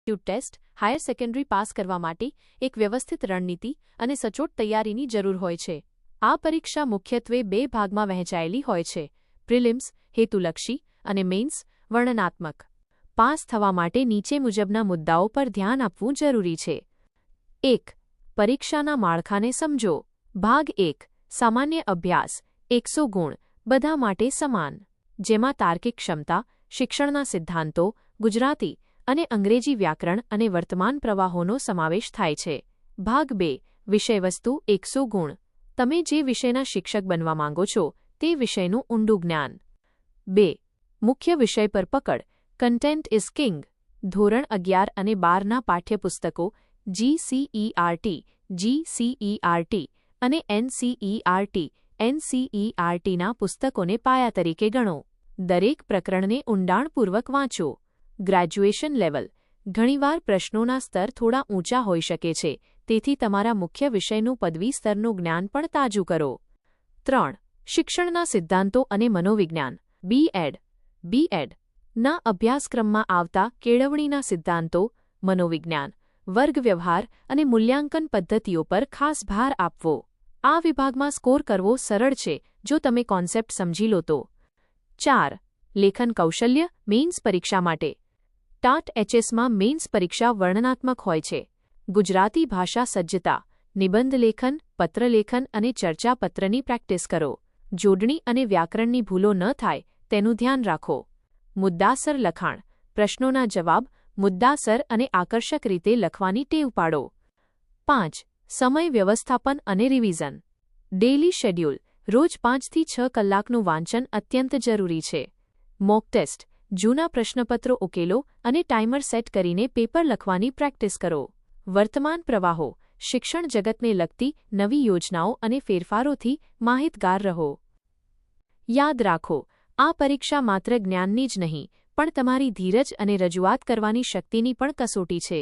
Aptitude test higher secondary pass કરવા માટે એક વ્યવસ્થિત રણનીતિ અને સચોટ તૈયારીની જરૂર હોય છે. આ પરીક્ષા મુખ્યત્વે બે ભાગમાં વહેંચાયેલી હોય છે: પ્રિલિમ્સ હેતુલક્ષી અને મેઇન્સ વર્ણનાત્મક. પાસ થવા માટે નીચે મુજબના મુદ્દાઓ પર ધ્યાન આપવું જરૂરી છે. 1. પરીક્ષાના માળખાને સમજો. ભાગ 1. સામાન્ય અભ્યાસ 100 ગુણ બધા માટે સમાન, જેમાં તાર્કિક ક્ષમતા, શિક્ષણના સિદ્ધાંતો, ગુજરાતી અને અંગ્રેજી વ્યાકરણ અને વર્તમાન પ્રવાહોનો સમાવેશ થાય છે. ભાગ 2. વિષયવસ્તુ 100 ગુણ તમે જે વિષયના શિક્ષક બનવા માંગો છો તે વિષયનું ઊંડું જ્ઞાન. 2. મુખ્ય વિષય પર પકડ. Content is king. ધોરણ 11 અને 12ના પાઠ્યપુસ્તકો GCERT, GCERT અને NCERTના પુસ્તકોને પાયા તરીકે ગણો. દરેક પ્રકરણને ઊંડાણપૂર્વક વાંચો. Graduation level. ઘણીવાર પ્રશ્નોના સ્તર થોડા ઊંચા હોઈ શકે છે, તેથી તમારા મુખ્ય વિષયનું પદવી સ્તરનું જ્ઞાન પણ તાજું કરો. 3. શિક્ષણના સિદ્ધાંતો અને મનોવિજ્ઞાન. BEd ના અભ્યાસક્રમમાં આવતા કેળવણીના સિદ્ધાંતો, મનોવિજ્ઞાન, વર્ગ વ્યવહાર અને મૂલ્યાંકન પદ્ધતિઓ પર ખાસ ભાર આપવો. આ વિભાગમાં સ્કોર કરવો સરળ છે જો તમે કોન્સેપ્ટ સમજી લો તો. 4. લેખન કૌશલ્ય મેઇન્સ પરીક્ષા માટે. TAT-HSમાં મેઇન્સ પરીક્ષા વર્ણનાત્મક હોય છે. ગુજરાતી ભાષા સજ્જતા, નિબંધ લેખન, પત્રલેખન અને ચર્ચાપત્રની પ્રેક્ટિસ કરો. જોડણી અને વ્યાકરણની ભૂલો ન થાય તેનું ધ્યાન રાખો. મુદ્દાસર લખાણ. પ્રશ્નોના જવાબ મુદ્દાસર અને આકર્ષક રીતે લખવાની ટેવ પાડો. 5. સમય વ્યવસ્થાપન અને રિવિઝન. Daily schedule. રોજ 5 થી 6 કલાકનું વાંચન અત્યંત જરૂરી છે. Mock test. જૂના પ્રશ્નપત્રો ઉકેલો અને ટાઈમર સેટ કરીને પેપર લખવાની પ્રેક્ટિસ કરો. વર્તમાન પ્રવાહો. શિક્ષણ જગતને લગતી નવી યોજનાઓ અને ફેરફારોથી માહિતગાર રહો. યાદ રાખો, આ પરીક્ષા માત્ર જ્ઞાનની જ નહીં, પણ તમારી ધીરજ અને રજૂઆત કરવાની શક્તિની પણ કસોટી છે.